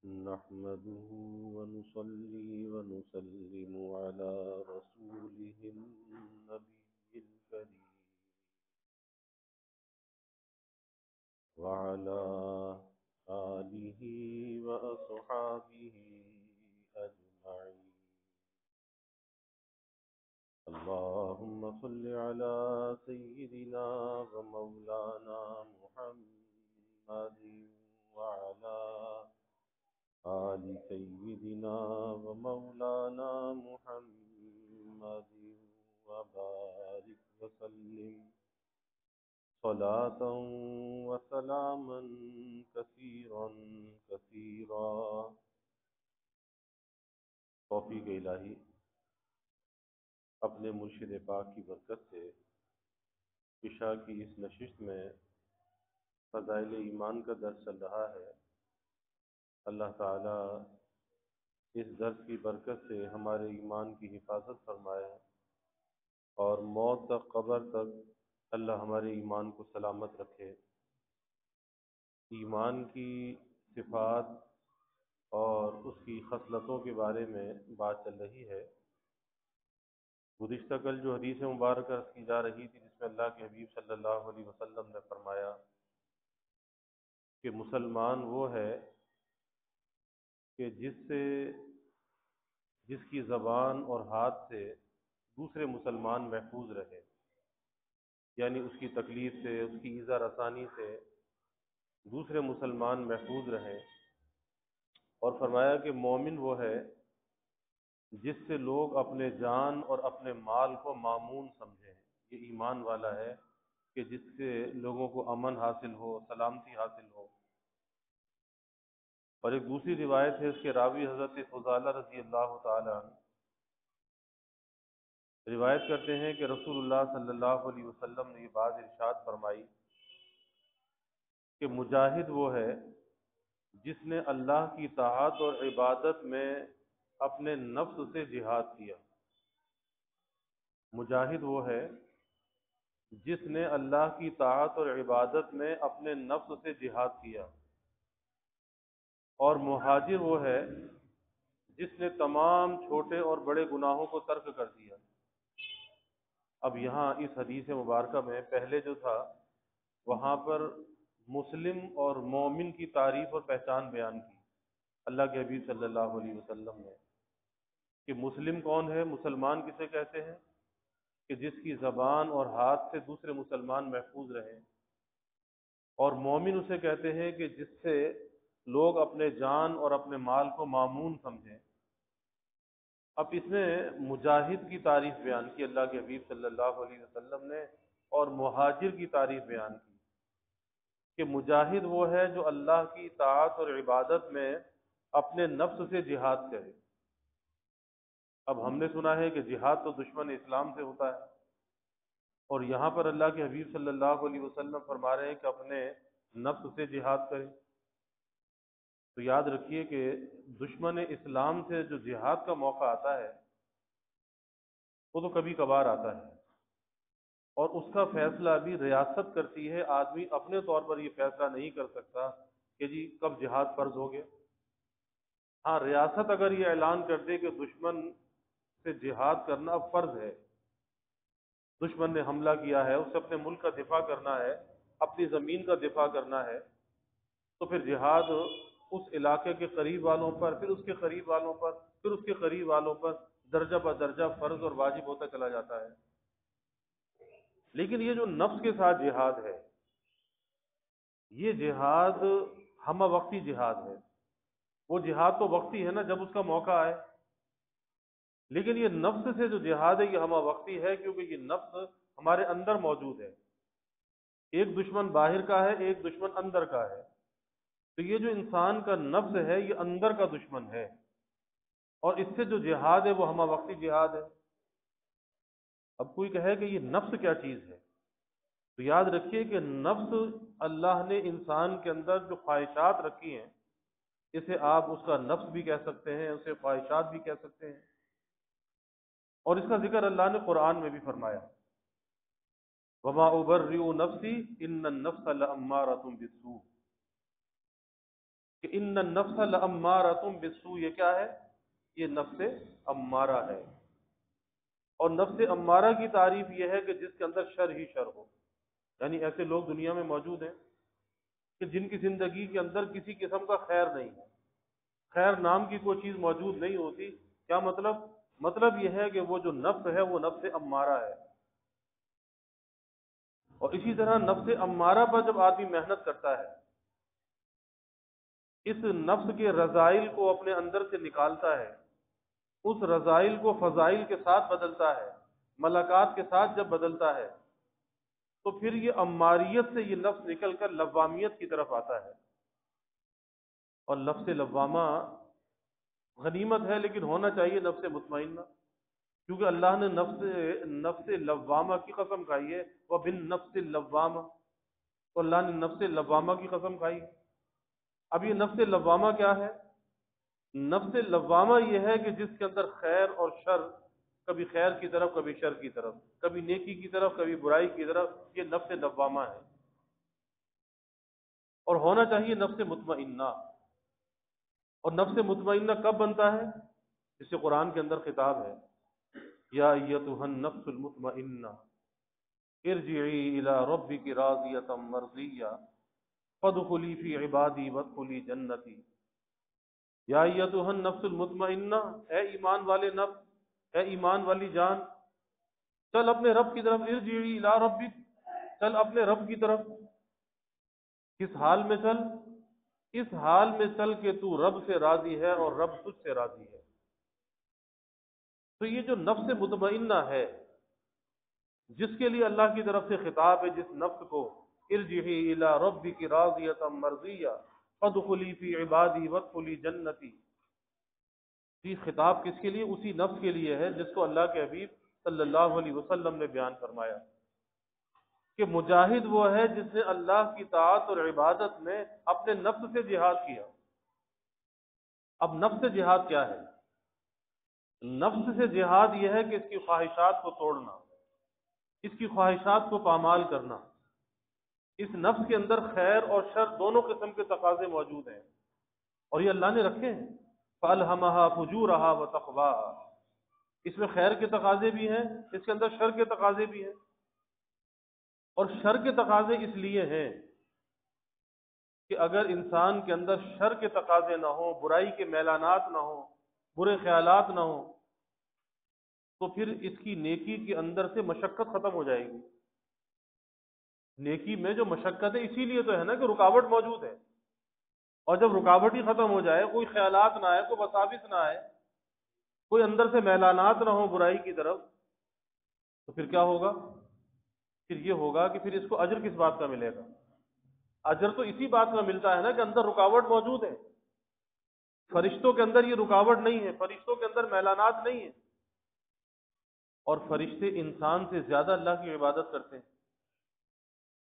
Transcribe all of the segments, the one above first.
نحمده ونصلي ونسلم على رسوله النبي الكريم وعلى آله وأصحابه أجمعين. اللهم صل على سيدنا ومولانا محمد وعلى آل سيدنا ومولانا محمد وبارك وسلم صلاة وسلاما كثيرا كثيرا. توفیق الہی اپنے مرشد پاک کی برکت سے عشاء کی اس نشست میں فضائل ایمان کا درس چل رہا ہے. اللہ تعالیٰ اس درس کی برکت سے ہمارے ایمان کی حفاظت فرمائے اور موت تک قبر تک اللہ ہمارے ایمان کو سلامت رکھے. ایمان کی صفات اور اس کی خصلتوں کے بارے میں بات چل رہی ہے. گزشتہ کل جو حدیث مبارکہ کی جا رہی تھی جس میں اللہ کے حبیب صلی اللہ علیہ وسلم نے فرمایا کہ مسلمان وہ ہے کہ جس کی زبان اور ہاتھ سے دوسرے مسلمان محفوظ رہے، یعنی اس کی تکلیف سے، اس کی ایذا رسانی سے دوسرے مسلمان محفوظ رہیں. اور فرمایا کہ مومن وہ ہے جس سے لوگ اپنے جان اور اپنے مال کو مامون سمجھیں. یہ ایمان والا ہے کہ جس سے لوگوں کو امن حاصل ہو، سلامتی حاصل ہو. اور ایک دوسری روایت ہے، اس کے راوی حضرت فضالہ رضی اللہ تعالی عنہ روایت کرتے ہیں کہ رسول اللہ صلی اللہ علیہ وسلم نے یہ بات ارشاد فرمائی کہ مجاہد وہ ہے جس نے اللہ کی طاعت اور عبادت میں اپنے نفس سے جہاد کیا. مجاہد وہ ہے جس نے اللہ کی طاعت اور عبادت میں اپنے نفس سے جہاد کیا. اور مہاجر وہ ہے جس نے تمام چھوٹے اور بڑے گناہوں کو ترک کر دیا. اب یہاں اس حدیث مبارکہ میں پہلے جو تھا وہاں پر مسلم اور مومن کی تعریف اور پہچان بیان کی اللہ کے حبیب صلی اللہ علیہ وسلم نے کہ مسلم کون ہے، مسلمان کسے کہتے ہیں کہ جس کی زبان اور ہاتھ سے دوسرے مسلمان محفوظ رہیں. اور مومن اسے کہتے ہیں کہ جس سے لوگ اپنے جان اور اپنے مال کو مامون سمجھیں. اب اس میں مجاہد کی تعریف بیان کی اللہ کے حبیب صلی اللہ علیہ وسلم نے اور مہاجر کی تعریف بیان کی کہ مجاہد وہ ہے جو اللہ کی اطاعت اور عبادت میں اپنے نفس سے جہاد کرے. اب ہم نے سنا ہے کہ جہاد تو دشمن اسلام سے ہوتا ہے، اور یہاں پر اللہ کے حبیب صلی اللہ علیہ وسلم فرما رہے ہیں کہ اپنے نفس سے جہاد کریں. تو یاد رکھیے کہ دشمن اسلام سے جو جہاد کا موقع آتا ہے وہ تو کبھی کبھار آتا ہے، اور اس کا فیصلہ بھی ریاست کرتی ہے. آدمی اپنے طور پر یہ فیصلہ نہیں کر سکتا کہ جی کب جہاد فرض ہو گیا. ہاں، ریاست اگر یہ اعلان کر دے کہ دشمن سے جہاد کرنا اب فرض ہے، دشمن نے حملہ کیا ہے، اسے اپنے ملک کا دفاع کرنا ہے، اپنی زمین کا دفاع کرنا ہے، تو پھر جہاد اس علاقے کے قریب والوں پر، پھر اس کے قریب والوں پر، پھر اس کے قریب والوں پر درجہ بدرجہ فرض اور واجب ہوتا چلا جاتا ہے. لیکن یہ جو نفس کے ساتھ جہاد ہے، یہ جہاد ہمہ وقتی جہاد ہے. وہ جہاد تو وقتی ہے نا جب اس کا موقع آئے، لیکن یہ نفس سے جو جہاد ہے یہ ہمہ وقتی ہے، کیونکہ یہ نفس ہمارے اندر موجود ہے. ایک دشمن باہر کا ہے، ایک دشمن اندر کا ہے. تو یہ جو انسان کا نفس ہے یہ اندر کا دشمن ہے، اور اس سے جو جہاد ہے وہ ہمہ وقتی جہاد ہے. اب کوئی کہے کہ یہ نفس کیا چیز ہے، تو یاد رکھیے کہ نفس اللہ نے انسان کے اندر جو خواہشات رکھی ہیں، اسے آپ اس کا نفس بھی کہہ سکتے ہیں، اسے خواہشات بھی کہہ سکتے ہیں. اور اس کا ذکر اللہ نے قرآن میں بھی فرمایا، وما ابرئ نفسی ان النفس لامارۃ بالسوء، کہ کہ ان النفس لامارۃ بالسوء، یہ کیا ہے؟ یہ نفس امارہ ہے. اور نفس امارہ کی تعریف یہ ہے کہ جس کے اندر شر ہی شر ہو. یعنی ایسے لوگ دنیا میں موجود ہیں کہ جن کی زندگی کے اندر کسی قسم کا خیر نہیں ہے، خیر نام کی کوئی چیز موجود نہیں ہوتی. کیا مطلب؟ مطلب یہ ہے کہ وہ جو نفس ہے وہ نفس امارہ ہے. اور اسی طرح نفس امارہ پر جب آدمی محنت کرتا ہے، اس نفس کے رذائل کو اپنے اندر سے نکالتا ہے، اس رذائل کو فضائل کے ساتھ بدلتا ہے، ملکات کے ساتھ جب بدلتا ہے، تو پھر یہ اماریت سے یہ نفس نکل کر لوامیت کی طرف آتا ہے. اور لفظ لوامہ غنیمت ہے، لیکن ہونا چاہیے نفس مطمئنہ، کیونکہ اللہ نے نفس لوامہ کی قسم کھائی ہے، وَبِالنَّفْسِ اللَّوَّامَةِ، تو اللہ نے نفس لوامہ کی قسم کھائی. اب یہ نفس لوامہ کیا ہے؟ نفس لوامہ یہ ہے کہ جس کے اندر خیر اور شر، کبھی خیر کی طرف کبھی شر کی طرف، کبھی نیکی کی طرف کبھی برائی کی طرف، یہ نفس لوامہ ہے. اور ہونا چاہیے نفس مطمئنہ. اور نفس مطمئنہ کب بنتا ہے؟ اس سے قرآن کے اندر خطاب ہے، یا ایتھا النفس المطمئنہ ارجعی الی ربک راضیۃ مرضیہ فادخلی فی عبادی وادخلی جنتی. یا ایتھا النفس المطمئنہ، اے ایمان والے نفس، اے ایمان والی جان، چل اپنے رب کی طرف. ارجعی الی ربک، چل اپنے رب کی طرف. کس حال میں چل؟ اس حال میں چل کہ تو رب سے راضی ہے اور رب تجھ سے راضی ہے. تو یہ جو نفس مطمئنہ ہے، جس کے لیے اللہ کی طرف سے خطاب ہے، جس نفس کو ارجعی الی ربک راضیۃ مرضیہ فادخلی فی عبادی وادخلی جنتی، یہ خطاب کس کے لیے؟ اسی نفس کے لیے ہے جس کو اللہ کے حبیب صلی اللہ علیہ وسلم نے بیان فرمایا کہ مجاہد وہ ہے جس نے اللہ کی طاعت اور عبادت میں اپنے نفس سے جہاد کیا. اب نفس سے جہاد کیا ہے؟ نفس سے جہاد یہ ہے کہ اس کی خواہشات کو توڑنا، اس کی خواہشات کو پامال کرنا. اس نفس کے اندر خیر اور شر دونوں قسم کے تقاضے موجود ہیں، اور یہ اللہ نے رکھے ہیں. فَأَلْهَمَهَا فُجُورَهَا وَتَقْوَاهَا، اس میں خیر کے تقاضے بھی ہیں، اس کے اندر شر کے تقاضے بھی ہیں. اور شر کے تقاضے اس لیے ہیں کہ اگر انسان کے اندر شر کے تقاضے نہ ہوں، برائی کے میلانات نہ ہوں، برے خیالات نہ ہوں، تو پھر اس کی نیکی کے اندر سے مشقت ختم ہو جائے گی. نیکی میں جو مشقت ہے اسی لیے تو ہے نا کہ رکاوٹ موجود ہے. اور جب رکاوٹ ہی ختم ہو جائے، کوئی خیالات نہ آئے، کوئی وساوس نہ آئے، کوئی اندر سے میلانات نہ ہو برائی کی طرف، تو پھر کیا ہوگا؟ پھر یہ ہوگا کہ پھر اس کو اجر کس بات کا ملے گا؟ اجر تو اسی بات کا ملتا ہے نا کہ اندر رکاوٹ موجود ہے. فرشتوں کے اندر یہ رکاوٹ نہیں ہے، فرشتوں کے اندر میلانات نہیں ہے. اور فرشتے انسان سے زیادہ اللہ کی عبادت کرتے ہیں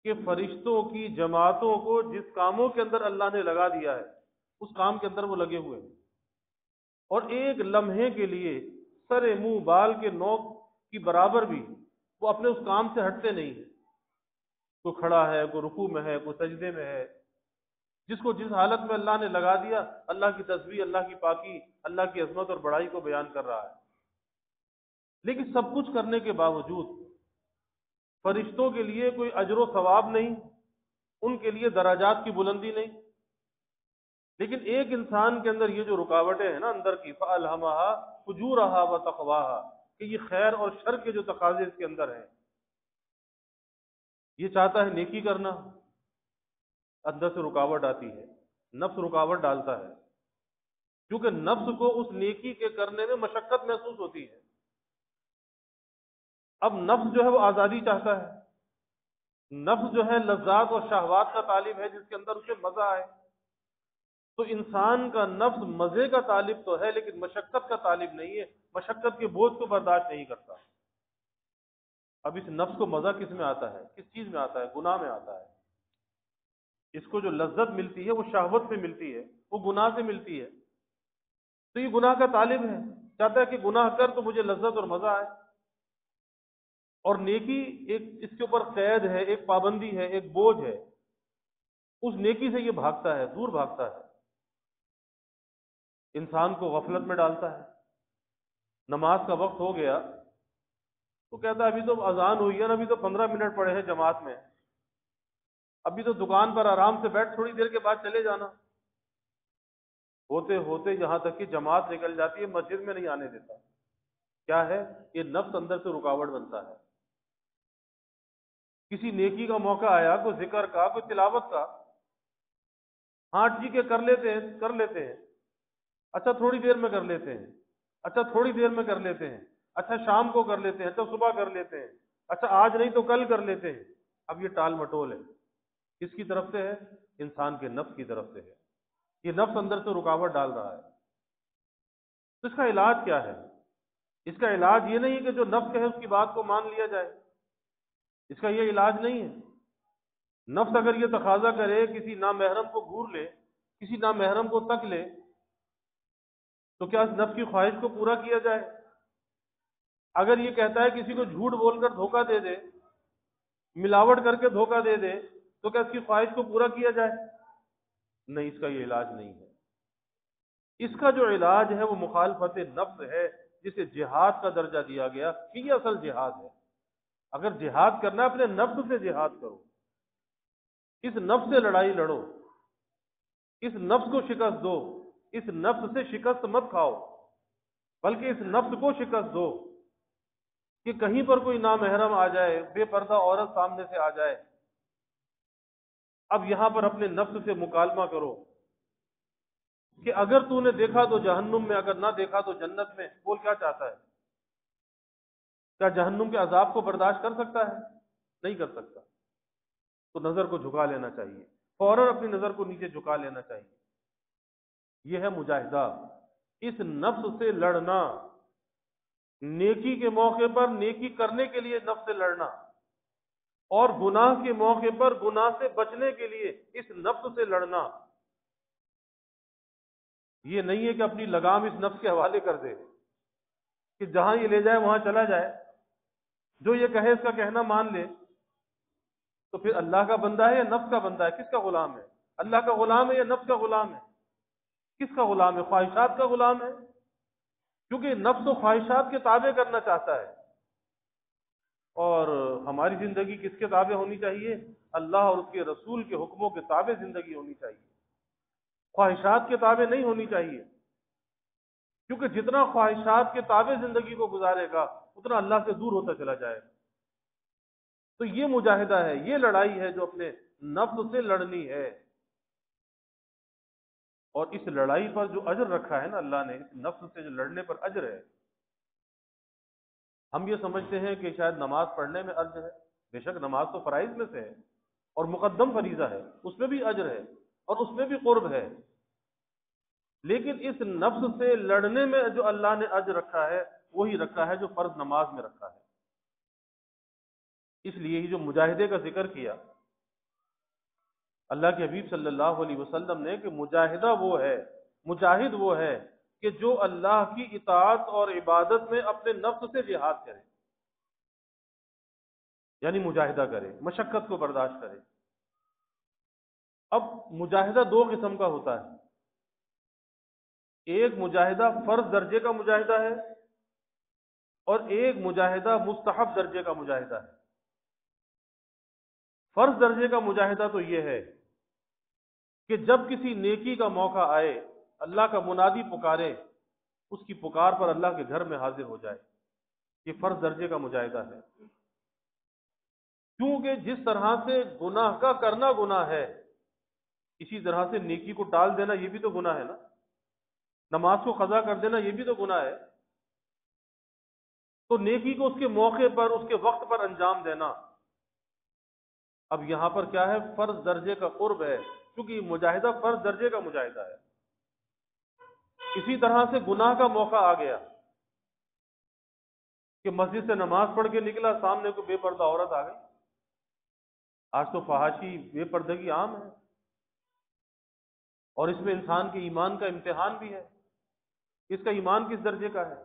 کہ فرشتوں کی جماعتوں کو جس کاموں کے اندر اللہ نے لگا دیا ہے اس کام کے اندر وہ لگے ہوئے ہیں، اور ایک لمحے کے لیے سر منہ بال کے نوک کی برابر بھی وہ اپنے اس کام سے ہٹتے نہیں ہیں. کوئی کھڑا ہے، کوئی رکوع میں ہے، کوئی سجدے میں ہے، جس کو جس حالت میں اللہ نے لگا دیا اللہ کی تسبیح، اللہ کی پاکی، اللہ کی عظمت اور بڑائی کو بیان کر رہا ہے. لیکن سب کچھ کرنے کے باوجود فرشتوں کے لیے کوئی اجر و ثواب نہیں، ان کے لیے درجات کی بلندی نہیں. لیکن ایک انسان کے اندر یہ جو رکاوٹیں ہیں نا اندر کی، فَأَلْهَمَهَا فُجُورَهَا وَتَقْوَاهَا، کہ یہ خیر اور شر کے جو تقاضے اس کے اندر ہیں، یہ چاہتا ہے نیکی کرنا، اندر سے رکاوٹ آتی ہے، نفس رکاوٹ ڈالتا ہے، کیونکہ نفس کو اس نیکی کے کرنے میں مشقت محسوس ہوتی ہے. اب نفس جو ہے وہ آزادی چاہتا ہے، نفس جو ہے لذات اور شہوات کا طالب ہے جس کے اندر اسے مزہ آئے. تو انسان کا نفس مزے کا طالب تو ہے لیکن مشقت کا طالب نہیں ہے، مشقت کے بوجھ کو برداشت نہیں کرتا. اب اس نفس کو مزہ کس میں آتا ہے؟ کس چیز میں آتا ہے؟ گناہ میں آتا ہے. اس کو جو لذت ملتی ہے وہ شہوت سے ملتی ہے، وہ گناہ سے ملتی ہے. تو یہ گناہ کا طالب ہے، چاہتا ہے کہ گناہ کر تو مجھے لذت اور مزہ آئے. اور نیکی ایک اس کے اوپر قید ہے، ایک پابندی ہے، ایک بوجھ ہے. اس نیکی سے یہ بھاگتا ہے، دور بھاگتا ہے. انسان کو غفلت میں ڈالتا ہے. نماز کا وقت ہو گیا تو کہتا ہے ابھی تو اذان ہوئی ہے نا، ابھی تو 15 منٹ پڑے ہیں جماعت میں، ابھی تو دکان پر آرام سے بیٹھ، تھوڑی دیر کے بعد چلے جانا. ہوتے ہوتے یہاں تک کہ جماعت نکل جاتی ہے، مسجد میں نہیں آنے دیتا. کیا ہے؟ یہ نفس اندر سے رکاوٹ بنتا ہے. کسی نیکی کا موقع آیا، کوئی ذکر کا، کوئی تلاوت کا، ہاں ٹھیک ہے کر لیتے ہیں، اچھا تھوڑی دیر میں کر لیتے ہیں، اچھا تھوڑی دیر میں کر لیتے ہیں، اچھا شام کو کر لیتے ہیں، اچھا صبح کر لیتے ہیں، اچھا آج نہیں تو کل کر لیتے ہیں. اب یہ ٹال مٹول ہے. کس کی طرف سے ہے؟ انسان کے نفس کی طرف سے ہے. یہ نفس اندر سے رکاوٹ ڈال رہا ہے. تو اس کا علاج کیا ہے؟ اس کا علاج یہ نہیں کہ جو نفس کہے اس کی بات کو مان لیا جائے. اس کا یہ علاج نہیں ہے. نفس اگر یہ تقاضا کرے کسی نامحرم کو گھور لے، کسی نامحرم کو تک لے، تو کیا اس نفس کی خواہش کو پورا کیا جائے؟ اگر یہ کہتا ہے کسی کو جھوٹ بول کر دھوکہ دے دے، ملاوٹ کر کے دھوکہ دے دے، تو کیا اس کی خواہش کو پورا کیا جائے؟ نہیں، اس کا یہ علاج نہیں ہے. اس کا جو علاج ہے وہ مخالفت نفس ہے، جسے جہاد کا درجہ دیا گیا کہ یہ اصل جہاد ہے. اگر جہاد کرنا ہے اپنے نفس سے جہاد کرو، اس نفس سے لڑائی لڑو، اس نفس کو شکست دو. اس نفس سے شکست مت کھاؤ، بلکہ اس نفس کو شکست دو کہ کہیں پر کوئی نامحرم آ جائے، بے پردہ عورت سامنے سے آ جائے، اب یہاں پر اپنے نفس سے مکالمہ کرو کہ اگر تو نے دیکھا تو جہنم میں، اگر نہ دیکھا تو جنت میں. بول کیا چاہتا ہے؟ کیا جہنم کے عذاب کو برداشت کر سکتا ہے؟ نہیں کر سکتا. تو نظر کو جھکا لینا چاہیے، فوراً اپنی نظر کو نیچے جھکا لینا چاہیے. یہ ہے مجاہدہ، اس نفس سے لڑنا، نیکی کے موقع پر نیکی کرنے کے لیے نفس سے لڑنا، اور گناہ کے موقع پر گناہ سے بچنے کے لیے اس نفس سے لڑنا. یہ نہیں ہے کہ اپنی لگام اس نفس کے حوالے کر دے کہ جہاں یہ لے جائے وہاں چلا جائے، جو یہ کہے اس کا کہنا مان لے. تو پھر اللہ کا بندہ ہے یا نفس کا بندہ ہے؟ کس کا غلام ہے؟ اللہ کا غلام ہے یا نفس کا غلام ہے؟ کس کا غلام ہے؟ خواہشات کا غلام ہے. کیونکہ نفس و خواہشات کے تابع کرنا چاہتا ہے. اور ہماری زندگی کس کے تابع ہونی چاہیے؟ اللہ اور اس کے رسول کے حکموں کے تابع زندگی ہونی چاہیے، خواہشات کے تابع نہیں ہونی چاہیے. کیونکہ جتنا خواہشات کے تابع زندگی کو گزارے گا اتنا اللہ سے دور ہوتا چلا جائے گا. تو یہ مجاہدہ ہے، یہ لڑائی ہے جو اپنے نفس سے لڑنی ہے. اور اس لڑائی پر جو اجر رکھا ہے نا اللہ نے، اس نفس سے جو لڑنے پر اجر ہے. ہم یہ سمجھتے ہیں کہ شاید نماز پڑھنے میں اجر ہے. بے شک نماز تو فرائض میں سے ہے اور مقدم فریضہ ہے، اس میں بھی اجر ہے اور اس میں بھی قرب ہے. لیکن اس نفس سے لڑنے میں جو اللہ نے اجر رکھا ہے وہی رکھا ہے جو فرض نماز میں رکھا ہے. اس لیے ہی جو مجاہدے کا ذکر کیا اللہ کے حبیب صلی اللہ علیہ وسلم نے کہ مجاہدہ وہ ہے، مجاہد وہ ہے کہ جو اللہ کی اطاعت اور عبادت میں اپنے نفس سے جہاد کرے، یعنی مجاہدہ کرے، مشقت کو برداشت کرے. اب مجاہدہ دو قسم کا ہوتا ہے. ایک مجاہدہ فرض درجے کا مجاہدہ ہے اور ایک مجاہدہ مستحب درجے کا مجاہدہ ہے. فرض درجے کا مجاہدہ تو یہ ہے کہ جب کسی نیکی کا موقع آئے، اللہ کا منادی پکارے، اس کی پکار پر اللہ کے گھر میں حاضر ہو جائے. یہ فرض درجے کا مجاہدہ ہے. کیونکہ جس طرح سے گناہ کا کرنا گناہ ہے، اسی طرح سے نیکی کو ٹال دینا یہ بھی تو گناہ ہے نا. نماز کو قضا کر دینا یہ بھی تو گناہ ہے. تو نیکی کو اس کے موقع پر، اس کے وقت پر انجام دینا. اب یہاں پر کیا ہے؟ فرض درجے کا قرب ہے، کیونکہ یہ مجاہدہ فرض درجے کا مجاہدہ ہے. اسی طرح سے گناہ کا موقع آ گیا کہ مسجد سے نماز پڑھ کے نکلا، سامنے کو بے پردہ عورت آ گئی. آج تو فحاشی، بے پردگی عام ہے، اور اس میں انسان کے ایمان کا امتحان بھی ہے. اس کا ایمان کس درجے کا ہے؟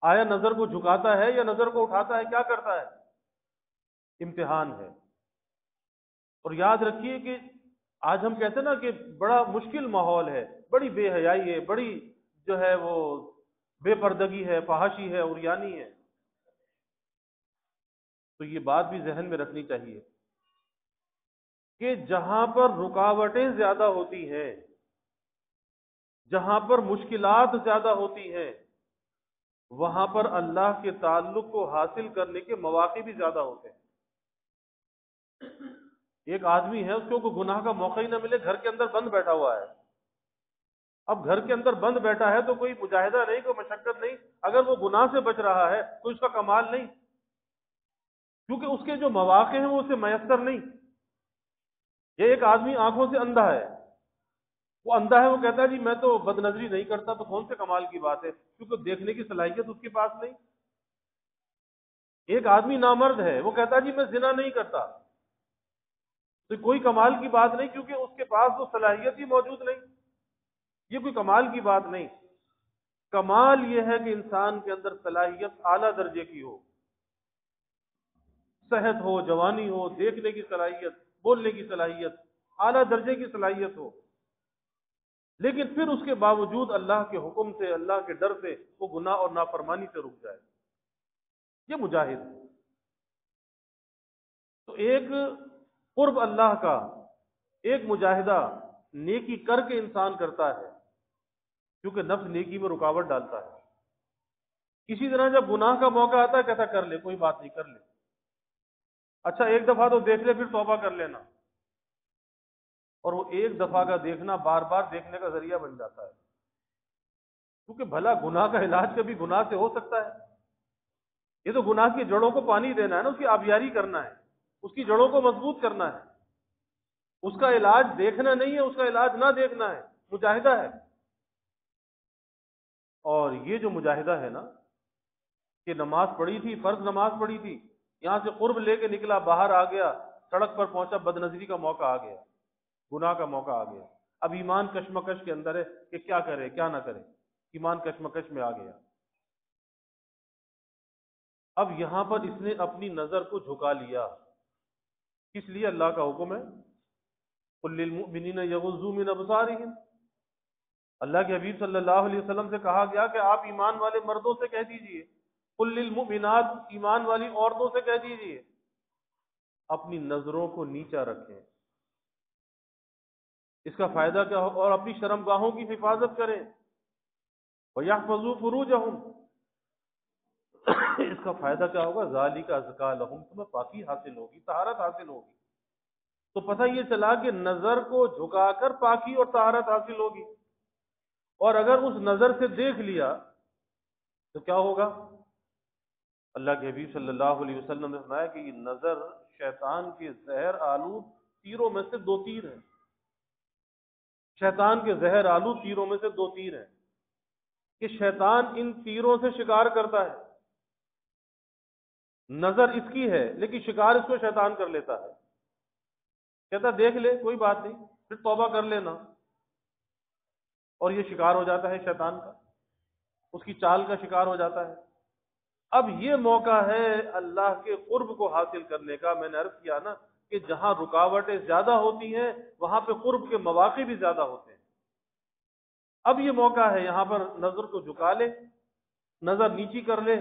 آیا نظر کو جھکاتا ہے یا نظر کو اٹھاتا ہے؟ کیا کرتا ہے؟ امتحان ہے. اور یاد رکھیے کہ آج ہم کہتے ہیں نا کہ بڑا مشکل ماحول ہے، بڑی بے حیائی ہے، بڑی جو ہے وہ بے پردگی ہے، فحاشی ہے، عریانی ہے. تو یہ بات بھی ذہن میں رکھنی چاہیے کہ جہاں پر رکاوٹیں زیادہ ہوتی ہیں، جہاں پر مشکلات زیادہ ہوتی ہیں، وہاں پر اللہ کے تعلق کو حاصل کرنے کے مواقع بھی زیادہ ہوتے ہیں. ایک آدمی ہے، اس کو کوئی گناہ کا موقع ہی نہ ملے، گھر کے اندر بند بیٹھا ہوا ہے. اب گھر کے اندر بند بیٹھا ہے تو کوئی مجاہدہ نہیں، کوئی مشقت نہیں. اگر وہ گناہ سے بچ رہا ہے تو اس کا کمال نہیں، کیونکہ اس کے جو مواقع ہیں وہ اسے میسر نہیں. یہ ایک آدمی آنکھوں سے اندھا ہے، وہ اندھا ہے، وہ کہتا ہے جی میں تو بد نظری نہیں کرتا، تو کون سے کمال کی بات ہے، کیونکہ دیکھنے کی صلاحیت اس کے پاس نہیں. ایک آدمی نامرد ہے، وہ کہتا ہے جی میں زنا نہیں کرتا، تو کوئی کمال کی بات نہیں، کیونکہ اس کے پاس وہ صلاحیت ہی موجود نہیں. یہ کوئی کمال کی بات نہیں. کمال یہ ہے کہ انسان کے اندر صلاحیت اعلیٰ درجے کی ہو، صحت ہو، جوانی ہو، دیکھنے کی صلاحیت، بولنے کی صلاحیت، اعلیٰ درجے کی صلاحیت ہو، لیکن پھر اس کے باوجود اللہ کے حکم سے، اللہ کے ڈر سے وہ گناہ اور نافرمانی سے رک جائے. یہ مجاہد ہے. تو ایک قرب اللہ کا، ایک مجاہدہ نیکی کر کے انسان کرتا ہے، کیونکہ نفس نیکی میں رکاوٹ ڈالتا ہے. اسی طرح جب گناہ کا موقع آتا ہے کہتا کر لے، کوئی بات نہیں، کر لے. اچھا ایک دفعہ تو دیکھ لے، پھر توبہ کر لینا. اور وہ ایک دفعہ کا دیکھنا بار بار دیکھنے کا ذریعہ بن جاتا ہے، کیونکہ بھلا گناہ کا علاج کبھی گناہ سے ہو سکتا ہے؟ یہ تو گناہ کی جڑوں کو پانی دینا ہے نا، اس کی آبیاری کرنا ہے، اس کی جڑوں کو مضبوط کرنا ہے. اس کا علاج دیکھنا نہیں ہے، اس کا علاج نہ دیکھنا ہے، مجاہدہ ہے. اور یہ جو مجاہدہ ہے نا، کہ نماز پڑھی تھی، فرض نماز پڑھی تھی، یہاں سے قرب لے کے نکلا، باہر آ گیا، سڑک پر پہنچا، بد نظری کا موقع آ گیا، گناہ کا موقع آ گیا. اب ایمان کشمکش کے اندر ہے کہ کیا کرے کیا نہ کرے، ایمان کشمکش میں آ گیا. اب یہاں پر اس نے اپنی نظر کو جھکا لیا. کس لیے؟ اللہ کا حکم ہے قل للمؤمنین یغضوا من ابصارہم. اللہ کے حبیب صلی اللہ علیہ وسلم سے کہا گیا کہ آپ ایمان والے مردوں سے کہہ دیجئے، قل للمؤمنات، ایمان والی عورتوں سے کہہ دیجئے اپنی نظروں کو نیچا رکھیں. اس کا فائدہ کیا ہو؟ اور اپنی شرمگاہوں کی حفاظت کریں. وَيَحْفَظُوا فُرُوجَهُمْ. اس کا فائدہ کیا ہوگا؟ ذَلِكَ أَزْكَىٰ لَهُمْ. تمہیں پاکی حاصل ہوگی، طہارت حاصل ہوگی. تو پتہ یہ چلا کہ نظر کو جھکا کر پاکی اور طہارت حاصل ہوگی. اور اگر اس نظر سے دیکھ لیا تو کیا ہوگا؟ اللہ کے حبیب صلی اللہ علیہ وسلم نے فرمایا کہ یہ نظر شیطان کے زہر آلود تیروں میں سے 2 تیر ہیں. شیطان کے زہر آلود تیروں میں سے 2 تیر ہیں کہ شیطان ان تیروں سے شکار کرتا ہے. نظر اس کی ہے لیکن شکار اس کو شیطان کر لیتا ہے. کہتا دیکھ لے، کوئی بات نہیں، پھر توبہ کر لینا. اور یہ شکار ہو جاتا ہے شیطان کا، اس کی چال کا شکار ہو جاتا ہے. اب یہ موقع ہے اللہ کے قرب کو حاصل کرنے کا. میں نے عرض کیا نا کہ جہاں رکاوٹیں زیادہ ہوتی ہیں وہاں پہ قرب کے مواقع بھی زیادہ ہوتے ہیں. اب یہ موقع ہے، یہاں پر نظر کو جھکا لے، نظر نیچی کر لے.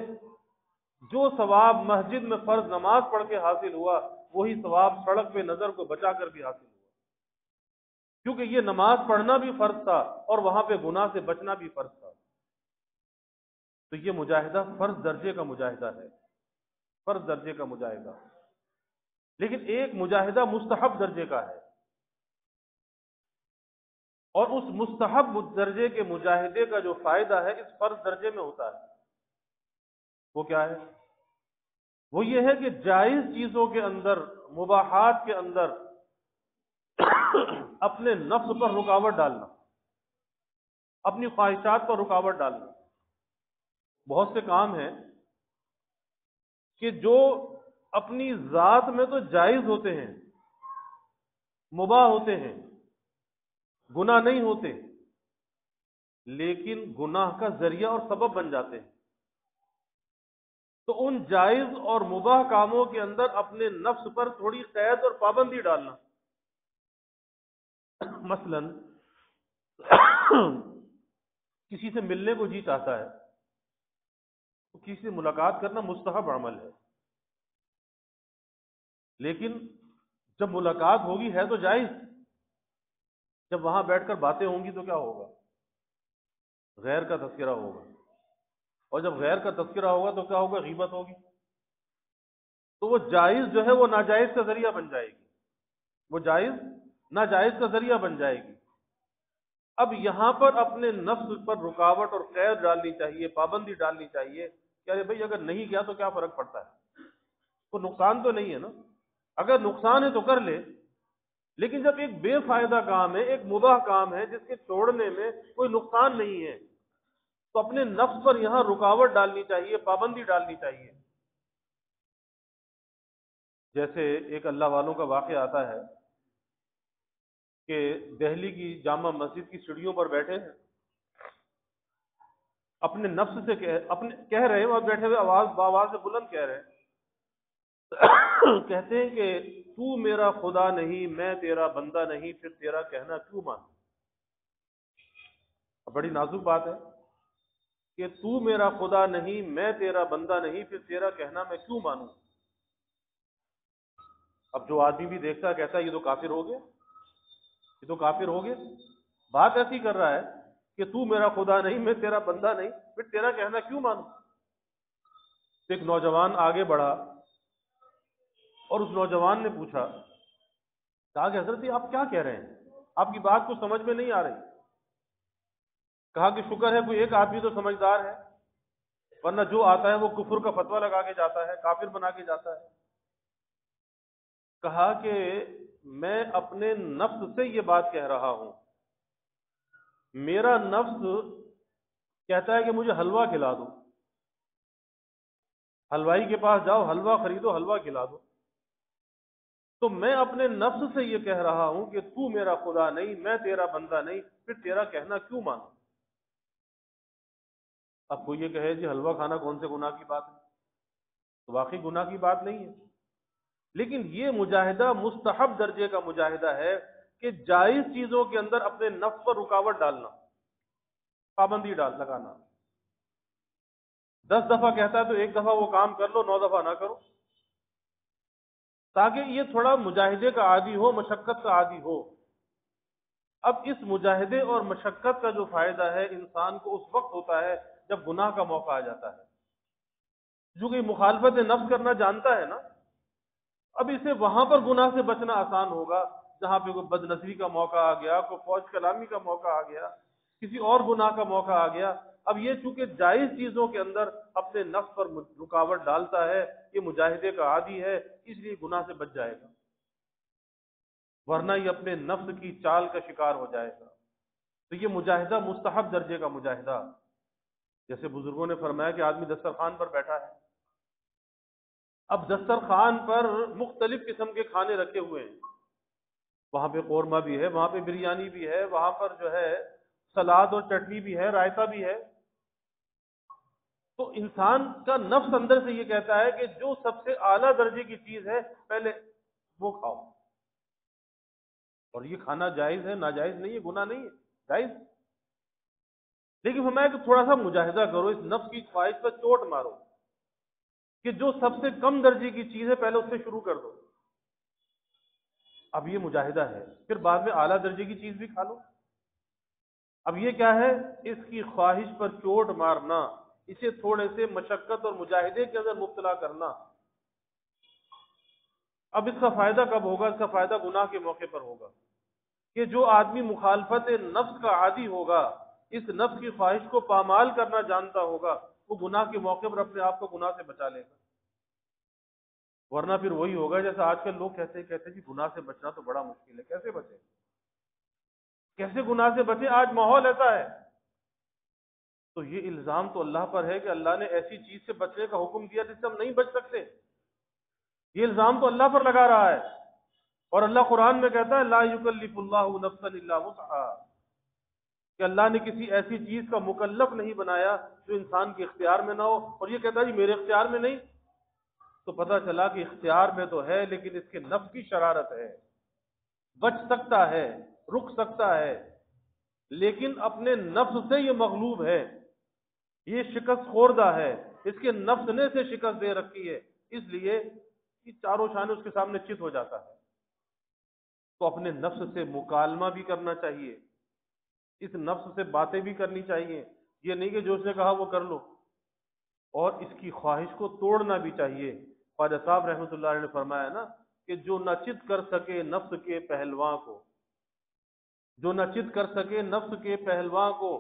جو ثواب مسجد میں فرض نماز پڑھ کے حاصل ہوا وہی ثواب سڑک پہ نظر کو بچا کر بھی حاصل ہوا، کیونکہ یہ نماز پڑھنا بھی فرض تھا اور وہاں پہ گناہ سے بچنا بھی فرض تھا. تو یہ مجاہدہ فرض درجے کا مجاہدہ ہے، فرض درجے کا مجاہدہ. لیکن ایک مجاہدہ مستحب درجے کا ہے، اور اس مستحب درجے کے مجاہدے کا جو فائدہ ہے اس فرض درجے میں ہوتا ہے. وہ کیا ہے؟ وہ یہ ہے کہ جائز چیزوں کے اندر، مباحات کے اندر اپنے نفس پر رکاوٹ ڈالنا، اپنی خواہشات پر رکاوٹ ڈالنا. بہت سے کام ہیں کہ جو اپنی ذات میں تو جائز ہوتے ہیں، مباح ہوتے ہیں، گناہ نہیں ہوتے، لیکن گناہ کا ذریعہ اور سبب بن جاتے ہیں. تو ان جائز اور مباح کاموں کے اندر اپنے نفس پر تھوڑی قید اور پابندی ڈالنا. مثلا کسی سے ملنے کو جی چاہتا ہے تو کسی سے ملاقات کرنا مستحب عمل ہے، لیکن جب ملاقات ہوگی ہے تو جائز، جب وہاں بیٹھ کر باتیں ہوں گی تو کیا ہوگا؟ غیر کا تذکرہ ہوگا، اور جب غیر کا تذکرہ ہوگا تو کیا ہوگا؟ غیبت ہوگی، تو وہ جائز جو ہے وہ ناجائز کا ذریعہ بن جائے گی، وہ جائز ناجائز کا ذریعہ بن جائے گی۔ اب یہاں پر اپنے نفس پر رکاوٹ اور قید ڈالنی چاہیے، پابندی ڈالنی چاہیے کہ ارے بھائی اگر نہیں گیا تو کیا فرق پڑتا ہے، کوئی نقصان تو نہیں ہے نا، اگر نقصان ہے تو کر لے، لیکن جب ایک بے فائدہ کام ہے، ایک مباح کام ہے جس کے چھوڑنے میں کوئی نقصان نہیں ہے، تو اپنے نفس پر یہاں رکاوٹ ڈالنی چاہیے، پابندی ڈالنی چاہیے۔ جیسے ایک اللہ والوں کا واقعہ آتا ہے کہ دہلی کی جامع مسجد کی سیڑھیوں پر بیٹھے ہیں، اپنے نفس سے کہہ رہے ہیں، وہاں بیٹھے ہوئے آواز سے بلند کہہ رہے ہیں، کہتے ہیں کہ تو میرا خدا نہیں، میں تیرا بندہ نہیں، پھر تیرا کہنا کیوں مانوں؟ بڑی نازک بات ہے کہ تو میرا خدا نہیں، میں تیرا بندہ نہیں، پھر تیرا کہنا میں کیوں مانوں؟ اب جو آدمی بھی دیکھتا ہے کہتا ہے یہ تو کافر ہو گیا، یہ تو کافر ہو گیا، بات ایسی کر رہا ہے کہ تو میرا خدا نہیں، میں تیرا بندہ نہیں، پھر تیرا کہنا کیوں مانوں؟ تو ایک نوجوان آگے بڑھا اور اس نوجوان نے پوچھا، کہا کہ حضرت آپ کیا کہہ رہے ہیں؟ آپ کی بات کو سمجھ میں نہیں آ رہی۔ کہا کہ شکر ہے کوئی ایک آدمی تو سمجھدار ہے، ورنہ جو آتا ہے وہ کفر کا فتویٰ لگا کے جاتا ہے، کافر بنا کے جاتا ہے۔ کہا کہ میں اپنے نفس سے یہ بات کہہ رہا ہوں، میرا نفس کہتا ہے کہ مجھے حلوہ کھلا دو، حلوائی کے پاس جاؤ، حلوہ خریدو، حلوہ کھلا دو، تو میں اپنے نفس سے یہ کہہ رہا ہوں کہ تو میرا خدا نہیں، میں تیرا بندہ نہیں، پھر تیرا کہنا کیوں مانوں؟ اب کوئی یہ کہے جی حلوہ کھانا کون سے گناہ کی بات ہے، تو واقعی گناہ کی بات نہیں ہے، لیکن یہ مجاہدہ مستحب درجے کا مجاہدہ ہے کہ جائز چیزوں کے اندر اپنے نفس پر رکاوٹ ڈالنا، پابندی لگانا۔ 10 دفعہ کہتا ہے تو ایک دفعہ وہ کام کر لو، 9 دفعہ نہ کرو، تاکہ یہ تھوڑا مجاہدے کا عادی ہو، مشقت کا عادی ہو۔ اب اس مجاہدے اور مشقت کا جو فائدہ ہے انسان کو اس وقت ہوتا ہے جب گناہ کا موقع آ جاتا ہے، جو کہ مخالفت نفس کرنا جانتا ہے نا، اب اسے وہاں پر گناہ سے بچنا آسان ہوگا جہاں پہ کوئی بد نظری کا موقع آ گیا، کوئی فوج کلامی کا موقع آ گیا، کسی اور گناہ کا موقع آ گیا۔ اب یہ چونکہ جائز چیزوں کے اندر اپنے نفس پر رکاوٹ ڈالتا ہے، یہ مجاہدے کا عادی ہے، اس لیے گناہ سے بچ جائے گا، ورنہ یہ اپنے نفس کی چال کا شکار ہو جائے گا۔ تو یہ مجاہدہ مستحب درجے کا مجاہدہ، جیسے بزرگوں نے فرمایا کہ آدمی دسترخوان پر بیٹھا ہے، اب دسترخوان پر مختلف قسم کے کھانے رکھے ہوئے ہیں، وہاں پہ قورمہ بھی ہے، وہاں پہ بریانی بھی ہے، وہاں پر جو ہے سلاد اور چٹنی بھی ہے، رائتا بھی ہے، تو انسان کا نفس اندر سے یہ کہتا ہے کہ جو سب سے اعلیٰ درجے کی چیز ہے پہلے وہ کھاؤ، اور یہ کھانا جائز ہے، ناجائز نہیں ہے، گناہ نہیں ہے، جائز۔ لیکن فرمایا کہ تھوڑا سا مجاہدہ کرو، اس نفس کی خواہش پر چوٹ مارو کہ جو سب سے کم درجے کی چیز ہے پہلے اس سے شروع کر دو، اب یہ مجاہدہ ہے، پھر بعد میں اعلیٰ درجے کی چیز بھی کھا لو۔ اب یہ کیا ہے؟ اس کی خواہش پر چوٹ مارنا، اسے تھوڑے سے مشقت اور مجاہدے کے اندر مبتلا کرنا۔ اب اس کا فائدہ کب ہوگا؟ اس کا فائدہ گناہ کے موقع پر ہوگا کہ جو آدمی مخالفت نفس کا عادی ہوگا، اس نفس کی خواہش کو پامال کرنا جانتا ہوگا، وہ گناہ کے موقع پر اپنے آپ کو گناہ سے بچا لے گا، ورنہ پھر وہی ہوگا جیسا آج کل لوگ کہتے ہیں جی گناہ سے بچنا تو بڑا مشکل ہے، کیسے بچیں، کیسے گناہ سے بچیں، آج ماحول ایسا ہے۔ تو یہ الزام تو اللہ پر ہے کہ اللہ نے ایسی چیز سے بچنے کا حکم دیا جس سے ہم نہیں بچ سکتے، یہ الزام تو اللہ پر لگا رہا ہے، اور اللہ قرآن میں کہتا ہے لا یکلف اللہ نفسا الا وسعها، کہ اللہ نے کسی ایسی چیز کا مکلف نہیں بنایا جو انسان کے اختیار میں نہ ہو، اور یہ کہتا ہے جی میرے اختیار میں نہیں، تو پتہ چلا کہ اختیار میں تو ہے لیکن اس کے نفس کی شرارت ہے، بچ سکتا ہے رک سکتا ہے، لیکن اپنے نفس سے یہ مغلوب ہے، یہ شکست خوردہ ہے، اس کے نفس نے سے شکست دے رکھی ہے، اس لیے کہ چاروں شانے اس کے سامنے چت ہو جاتا ہے۔ تو اپنے نفس سے مکالمہ بھی کرنا چاہیے، اس نفس سے باتیں بھی کرنی چاہیے، یہ نہیں کہ جو اس نے کہا وہ کر لو، اور اس کی خواہش کو توڑنا بھی چاہیے۔ خواجہ صاحب رحمۃ اللہ علیہ نے فرمایا نا کہ جو نہ چت کر سکے نفس کے پہلواں کو، جو نہ چت کر سکے نفس کے پہلواں کو،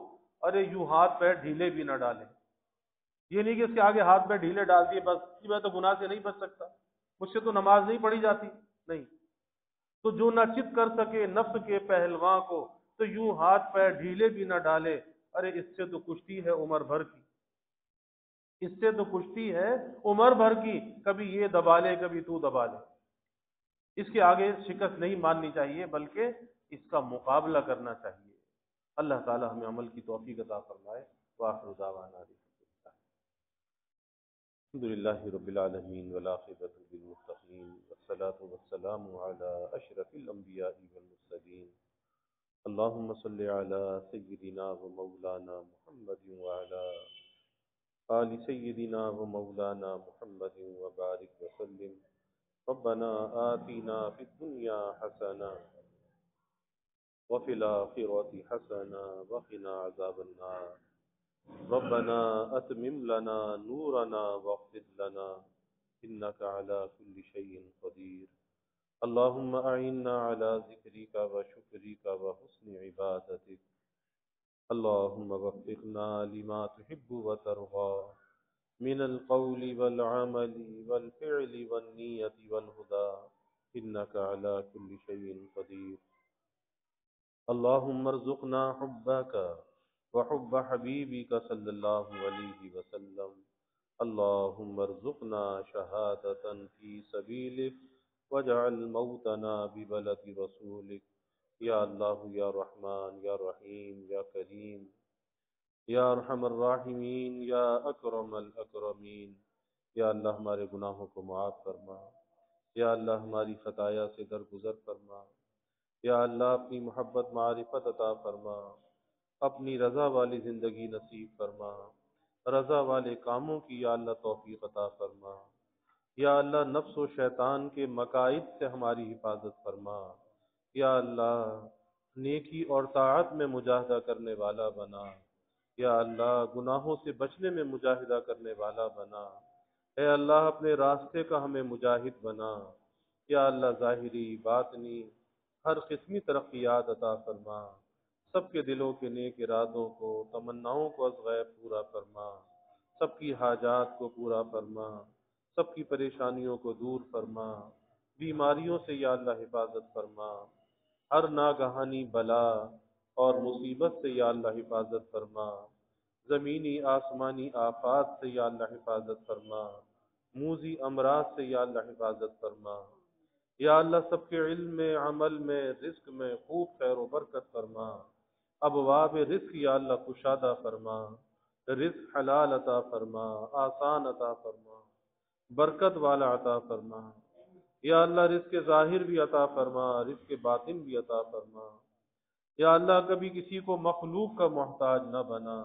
ارے یوں ہاتھ پیر ڈھیلے بھی نہ ڈالے۔ یہ نہیں کہ اس کے آگے ہاتھ پیر ڈھیلے ڈال دیے بس کہ میں تو گناہ سے نہیں بچ سکتا، مجھ سے تو نماز نہیں پڑھی جاتی، نہیں۔ تو جو نہ چت کر سکے نفس کے پہلواں کو، تو یوں ہاتھ پیر ڈھیلے بھی نہ ڈالے، ارے اس سے تو کشتی ہے عمر بھر کی، اس سے تو کشتی ہے عمر بھر کی، کبھی یہ دبا لے کبھی تو دبا لے۔ اس کے آگے شکست نہیں ماننی چاہیے بلکہ اس کا مقابلہ کرنا چاہیے۔ اللہ تعالی ہمیں عمل کی توفیق عطا فرمائے۔ وآخر دعوانا الحمد للہ رب العالمین والعاقبۃ للمتقین والصلاة والسلام علی اشرف الانبیاء والمرسلین اللہم صل علی سیدنا و مولانا محمد وعلی آل سیدنا و مولانا محمد وبارک وسلم ربنا آتنا فی الدنیا حسنہ وفي الآخرة حسنة وقنا عذاب النار ربنا أتمم لنا نورنا واغفر لنا إنك على كل شيء قدير اللهم أعنا على ذكرك وشكرك وحسن عبادتك اللهم وفقنا لما تحب وترضى من القول والعمل والفعل والنية والهدى إنك على كل شيء قدير اللهم ارزقنا حبك وحب حبيبك صلى الله عليه وسلم اللهم ارزقنا شهادة في سبيلك واجعل موتنا ببلد رسولك یا اللہ یا رحمان یا رحیم یا کریم یا ارحم الراحمین یا اکرم الاکرمین۔ یا اللہ ہمارے گناہوں کو معاف فرما، یا اللہ ہماری خطایا سے درگزر فرما، یا اللہ اپنی محبت معرفت عطا فرما، اپنی رضا والی زندگی نصیب فرما، رضا والے کاموں کی یا اللہ توفیق عطا فرما، یا اللہ نفس و شیطان کے مکائد سے ہماری حفاظت فرما، یا اللہ نیکی اور طاعت میں مجاہدہ کرنے والا بنا، یا اللہ گناہوں سے بچنے میں مجاہدہ کرنے والا بنا، اے اللہ اپنے راستے کا ہمیں مجاہد بنا، یا اللہ ظاہری باطنی ہر قسمی ترقیات عطا فرما، سب کے دلوں کے نیک ارادوں کو تمناؤں کو از غیب پورا فرما، سب کی حاجات کو پورا فرما، سب کی پریشانیوں کو دور فرما، بیماریوں سے یا اللہ حفاظت فرما، ہر ناگہانی بلا اور مصیبت سے یا اللہ حفاظت فرما، زمینی آسمانی آفات سے یا اللہ حفاظت فرما، موذی امراض سے یا اللہ حفاظت فرما، یا اللہ سب کے علم میں عمل میں رزق میں خوب خیر و برکت فرما، ابواب رزق یا اللہ کشادہ فرما، رزق حلال عطا فرما، آسان عطا فرما، برکت والا عطا فرما، یا اللہ رزق ظاہر بھی عطا فرما، رزق باطن بھی عطا فرما، یا اللہ کبھی کسی کو مخلوق کا محتاج نہ بنا،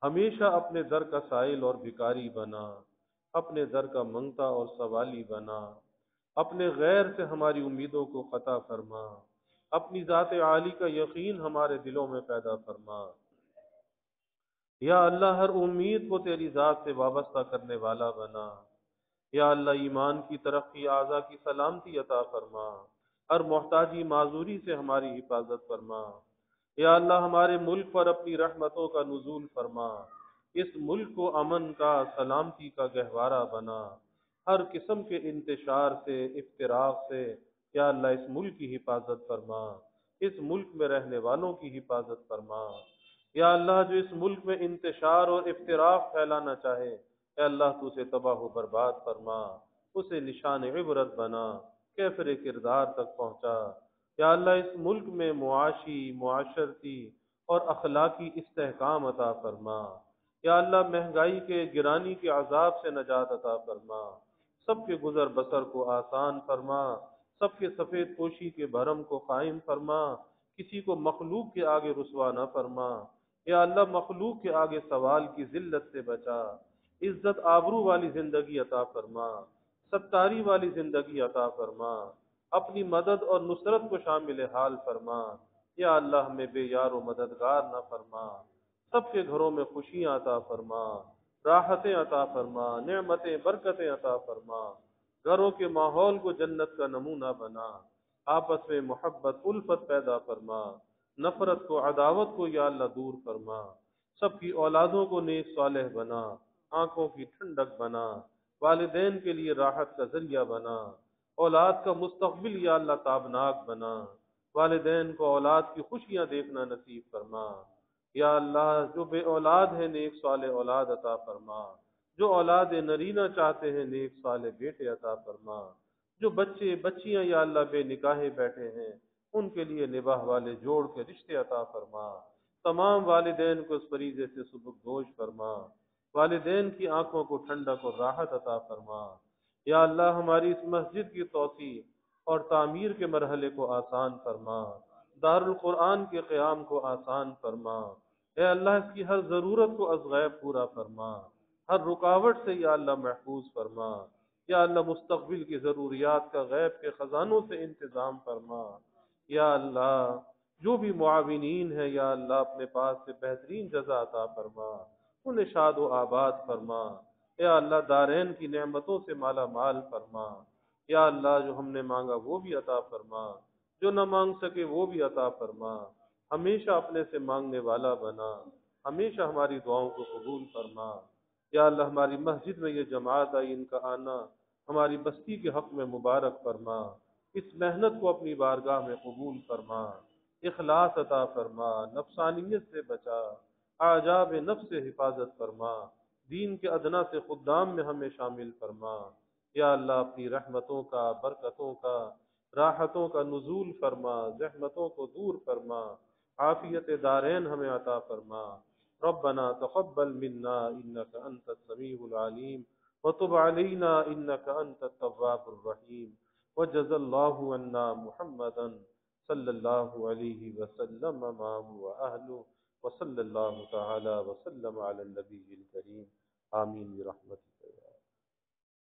ہمیشہ اپنے در کا سائل اور بھکاری بنا، اپنے در کا منگتا اور سوالی بنا، اپنے غیر سے ہماری امیدوں کو قطع فرما، اپنی ذات عالی کا یقین ہمارے دلوں میں پیدا فرما، یا اللہ ہر امید کو تیری ذات سے وابستہ کرنے والا بنا، یا اللہ ایمان کی ترقی اعضا کی سلامتی عطا فرما، ہر محتاجی معذوری سے ہماری حفاظت فرما، یا اللہ ہمارے ملک پر اپنی رحمتوں کا نزول فرما، اس ملک کو امن کا سلامتی کا گہوارہ بنا، ہر قسم کے انتشار سے افتراق سے یا اللہ اس ملک کی حفاظت فرما، اس ملک میں رہنے والوں کی حفاظت فرما، یا اللہ جو اس ملک میں انتشار اور افتراق پھیلانا چاہے اے اللہ تو اسے تباہ و برباد فرما، اسے نشان عبرت بنا، کیفر کردار تک پہنچا، یا اللہ اس ملک میں معاشی معاشرتی اور اخلاقی استحکام عطا فرما، یا اللہ مہنگائی کے گرانی کے عذاب سے نجات عطا فرما، سب کے گزر بسر کو آسان فرما، سب کے سفید پوشی کے بھرم کو قائم فرما، کسی کو مخلوق کے آگے رسوا نہ فرما، یا اللہ مخلوق کے آگے سوال کی ذلت سے بچا، عزت آبرو والی زندگی عطا فرما، ستاری والی زندگی عطا فرما، اپنی مدد اور نصرت کو شامل حال فرما، یا اللہ ہمیں بے یار و مددگار نہ فرما، سب کے گھروں میں خوشیاں عطا فرما، راحتیں عطا فرما، نعمتیں برکتیں عطا فرما، گھروں کے ماحول کو جنت کا نمونہ بنا، آپس میں محبت الفت پیدا فرما، نفرت کو عداوت کو یا اللہ دور فرما، سب کی اولادوں کو نیک صالح بنا، آنکھوں کی ٹھنڈک بنا، والدین کے لیے راحت کا ذریعہ بنا، اولاد کا مستقبل یا اللہ تابناک بنا، والدین کو اولاد کی خوشیاں دیکھنا نصیب فرما، یا اللہ جو بے اولاد ہے نیک صالح اولاد عطا فرما، جو اولاد نرینہ چاہتے ہیں نیک صالح بیٹے عطا فرما، جو بچے بچیاں یا اللہ بے نکاحے بیٹھے ہیں ان کے لیے نباہ والے جوڑ کے رشتے عطا فرما، تمام والدین کو اس فریضے سے سبکدوش فرما، والدین کی آنکھوں کو ٹھنڈک اور راحت عطا فرما، یا اللہ ہماری اس مسجد کی توسیع اور تعمیر کے مرحلے کو آسان فرما، دار القرآن کے قیام کو آسان فرما، اے اللہ اس کی ہر ضرورت کو از غیب پورا فرما، ہر رکاوٹ سے یا اللہ محفوظ فرما، یا اللہ مستقبل کی ضروریات کا غیب کے خزانوں سے انتظام فرما، یا اللہ جو بھی معاونین ہے یا اللہ اپنے پاس سے بہترین جزا عطا فرما، انہیں شاد و آباد فرما، یا اللہ دارین کی نعمتوں سے مالا مال فرما، یا اللہ جو ہم نے مانگا وہ بھی عطا فرما، جو نہ مانگ سکے وہ بھی عطا فرما، ہمیشہ اپنے سے مانگنے والا بنا، ہمیشہ ہماری دعاؤں کو قبول فرما، یا اللہ ہماری مسجد میں یہ جماعت آئی ان کا آنا ہماری بستی کے حق میں مبارک فرما، اس محنت کو اپنی بارگاہ میں قبول فرما، اخلاص عطا فرما، نفسانیت سے بچا، اعجاب نفس سے حفاظت فرما، دین کے ادنا سے خدام میں ہمیں شامل فرما، یا اللہ اپنی رحمتوں کا برکتوں کا راحتوں کا نزول فرما، زحمتوں کو دور فرما، عافیت دارین ہمیں عطا فرما، ربنا تقبل منا انك انت السميع العليم وتب علينا انك انت التواب الرحيم وجزى الله عنا محمدا صلى الله عليه وسلم ما هو اهله وصلى الله تعالى وسلم على النبي الكريم آمين برحمتك